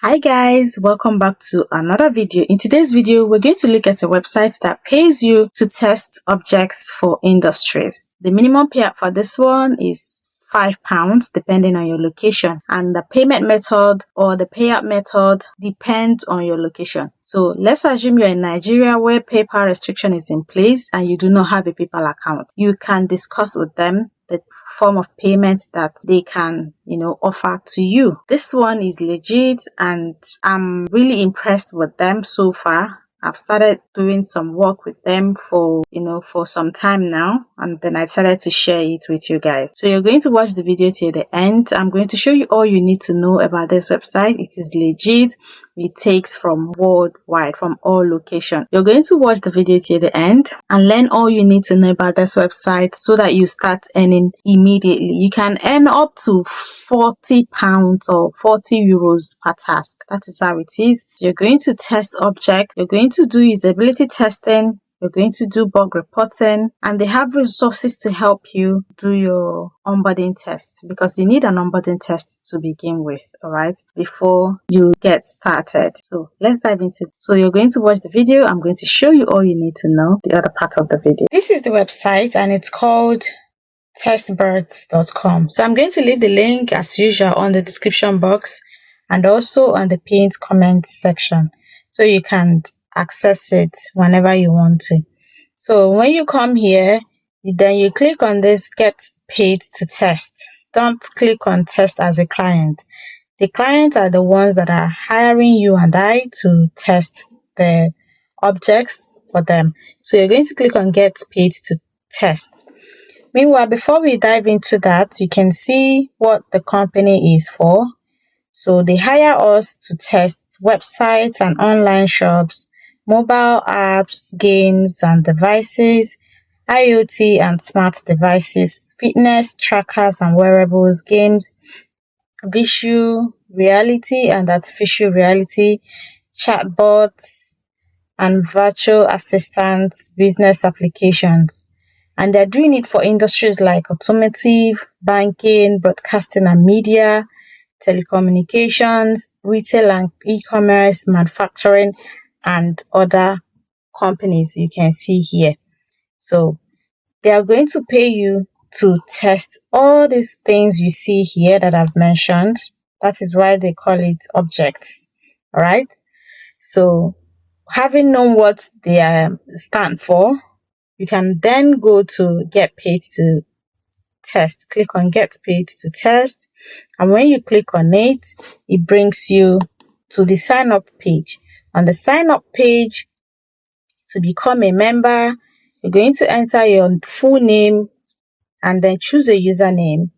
Hi guys, welcome back to another video. In today's video, we're going to look at a website that pays you to test objects for industries. The minimum payout for this one is £5 depending on your location, and the payment method or the payout method depends on your location. So let's assume you're in Nigeria where PayPal restriction is in place and you do not have a PayPal account. You can discuss with them the form of payment that they can offer to you. This one is legit and I'm really impressed with them so far. I've started doing some work with them for some time now, and then I decided to share it with you guys. So you're going to watch the video till the end. I'm going to show you all you need to know about this website. It is legit. It takes from worldwide, from all locations. You're going to watch the video till the end and learn all you need to know about this website so that you start earning immediately. You can earn up to £40 or €40 per task. That is how it is. You're going to test object. You're going to do usability testing. You're going to do bug reporting, and they have resources to help you do your onboarding test, because you need an onboarding test to begin with, all right, before you get started. So let's dive into it. So you're going to watch the video. I'm going to show you all you need to know, the other part of the video. This is the website and it's called testbirds.com. So I'm going to leave the link as usual on the description box and also on the pinned comment section, so you can access it whenever you want to. So when you come here, then you click on this get paid to test. Don't click on test as a client. The clients are the ones that are hiring you and I to test the objects for them. So you're going to click on get paid to test. Meanwhile, before we dive into that, you can see what the company is for. So they hire us to test websites and online shops, mobile apps, games and devices, IoT and smart devices, fitness trackers and wearables, games, visual reality and artificial reality, chatbots and virtual assistants, business applications. And they're doing it for industries like automotive, banking, broadcasting and media, telecommunications, retail and e-commerce, manufacturing, and other companies you can see here. So they are going to pay you to test all these things you see here that I've mentioned. That is why they call it objects. All right. So having known what they stand for, you can then go to get paid to test. Click on get paid to test, and when you click on it, it brings you to the sign up page. On the sign up page, to become a member, you're going to enter your full name and then choose a username,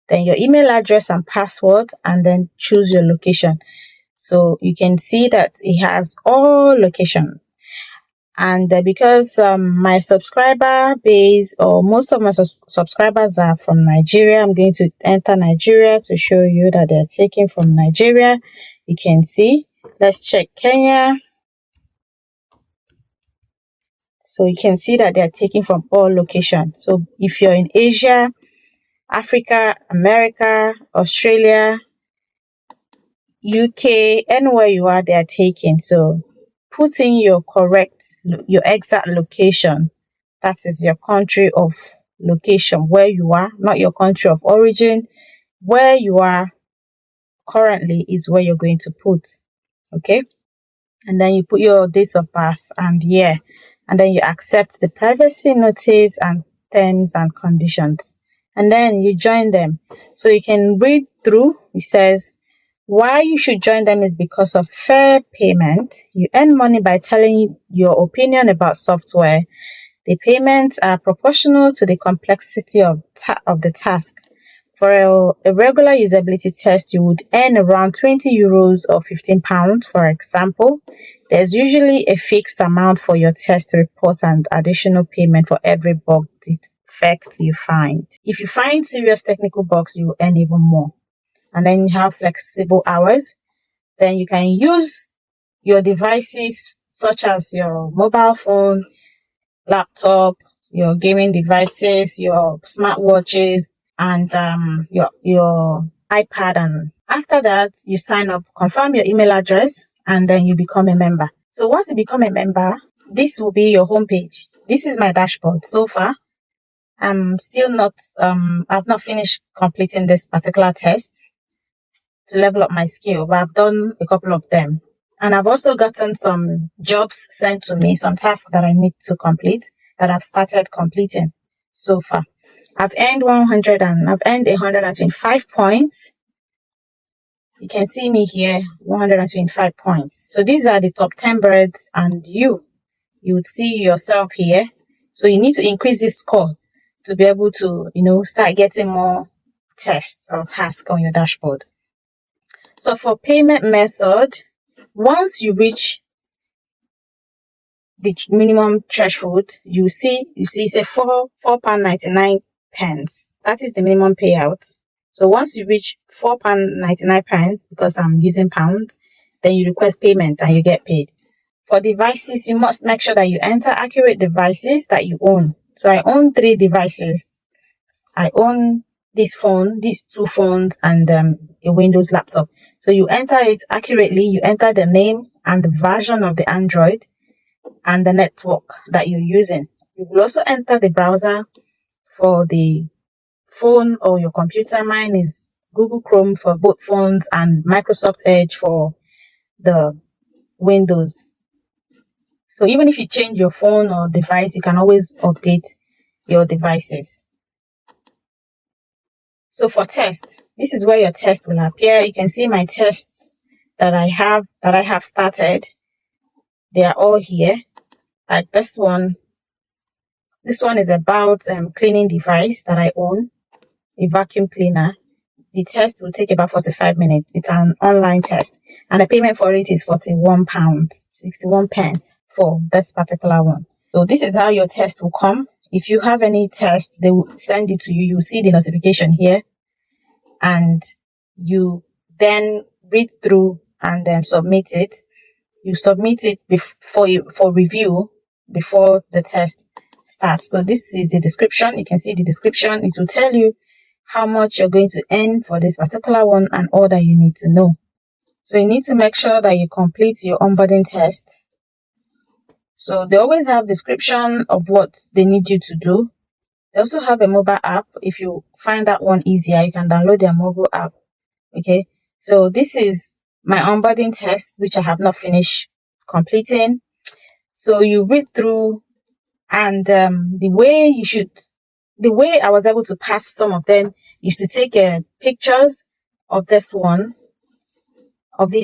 then your email address and password, and then choose your location. So you can see that it has all locations. And because my subscriber base, or most of my subscribers are from Nigeria, I'm going to enter Nigeria to show you that they're taking from Nigeria. You can see. Let's check Kenya. So you can see that they're taking from all locations. So if you're in Asia, Africa, America, Australia, UK, anywhere you are, they are taking. So put in your exact location. That is your country of location, where you are, not your country of origin. Where you are currently is where you're going to put. Okay. And then you put your date of birth and year. And then you accept the privacy notice and terms and conditions. And then you join them. So you can read through. It says, why you should join them is because of fair payment. You earn money by telling your opinion about software. The payments are proportional to the complexity of the task. For a regular usability test, you would earn around €20 or £15, for example. There's usually a fixed amount for your test report and additional payment for every bug defect you find. If you find serious technical bugs, you will earn even more. And then you have flexible hours. Then you can use your devices such as your mobile phone, laptop, your gaming devices, your smartwatches, and your iPad and After that, you sign up, confirm your email address, and then you become a member. So once you become a member, this will be your homepage. This is my dashboard. So far, I'm still not, I've not finished completing this particular test to level up my skill, but I've done a couple of them. And I've also gotten some jobs sent to me, some tasks that I need to complete that I've started completing so far. I've earned 125 points. You can see me here, 125 points. So these are the top 10 birds, and you would see yourself here. So you need to increase this score to be able to, start getting more tests or tasks on your dashboard. So for payment method, once you reach the minimum threshold, you see it's a £4.99. That is the minimum payout. So once you reach £4.99, because I'm using pounds, then you request payment and you get paid. For devices, you must make sure that you enter accurate devices that you own. So I own 3 devices. I own this phone, these 2 phones, and a Windows laptop. So you enter it accurately. You enter the name and the version of the Android and the network that you're using. You will also enter the browser for the phone or your computer. Mine is Google Chrome for both phones and Microsoft Edge for the Windows. So even if you change your phone or device, you can always update your devices. So for test, this is where your test will appear. You can see my tests that I have started. They are all here. Like this one is about cleaning device that I own, a vacuum cleaner. The test will take about 45 minutes. It's an online test, and the payment for it is £41.61 for this particular one. So this is how your test will come. If you have any test, they will send it to you. You will see the notification here, and you then read through and then submit it. You submit it for review before the test starts. So this is the description. You can see the description. It will tell you how much you're going to earn for this particular one and all that you need to know. So you need to make sure that you complete your onboarding test. So they always have description of what they need you to do. They also have a mobile app. If you find that one easier, you can download their mobile app. Okay. So this is my onboarding test, which I have not finished completing. So you read through, and the way I was able to pass some of them is to take pictures of these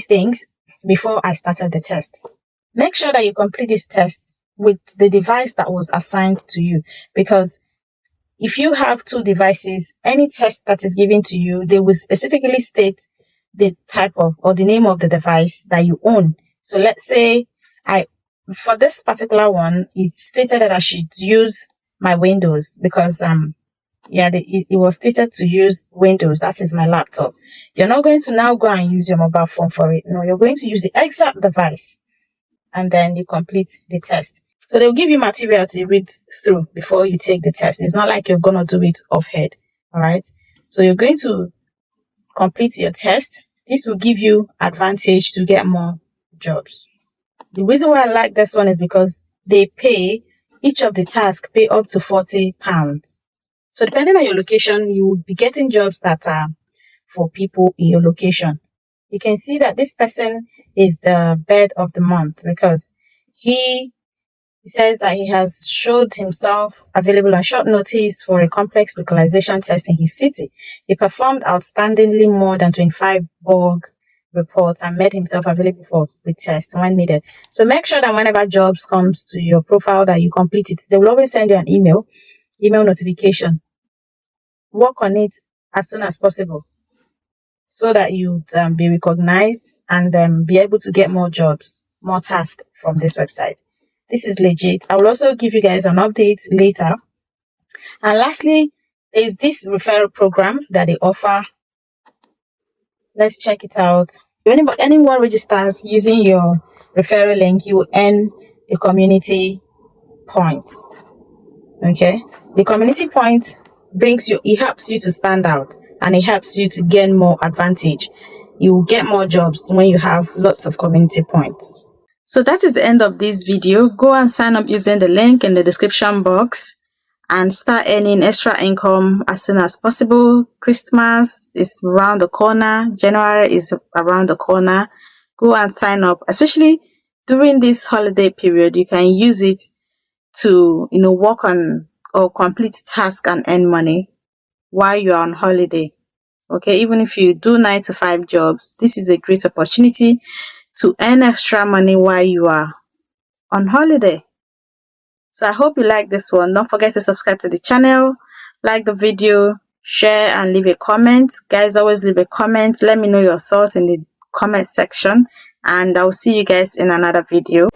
things before I started the test. Make sure that you complete this test with the device that was assigned to you, because if you have 2 devices, any test that is given to you, they will specifically state the type of or the name of the device that you own. So let's say for this particular one, it stated that I should use my Windows because it was stated to use Windows. That is my laptop. You're not going to now go and use your mobile phone for it. No, you're going to use the exact device, and then you complete the test. So they'll give you material to read through before you take the test. It's not like you're going to do it off head. All right. So you're going to complete your test. This will give you advantage to get more jobs. The reason why I like this one is because each of the tasks pay up to £40. So depending on your location, you will be getting jobs that are for people in your location. You can see that this person is the bird of the month because he says that he has showed himself available on short notice for a complex localization test in his city. He performed outstandingly more than 25 bug reports and made himself available for the test when needed. So make sure that whenever jobs comes to your profile that you complete it. They will always send you an email notification. Work on it as soon as possible so that you'd be recognized and be able to get more jobs, more tasks from this website. This is legit. I will also give you guys an update later. And lastly, there's this referral program that they offer. Let's check it out. If anyone registers using your referral link, you will earn a community point. Okay. The community point it helps you to stand out, and it helps you to gain more advantage. you will get more jobs when you have lots of community points. So that is the end of this video. Go and sign up using the link in the description box and start earning extra income as soon as possible. Christmas is around the corner. January is around the corner. Go and sign up, especially during this holiday period. You can use it to, work on or complete tasks and earn money while you're on holiday. Okay, even if you do 9 to 5 jobs, this is a great opportunity to earn extra money while you are on holiday. So I hope you like this one. Don't forget to subscribe to the channel, like the video, share, and leave a comment. Guys, always leave a comment. Let me know your thoughts in the comment section, and I'll see you guys in another video.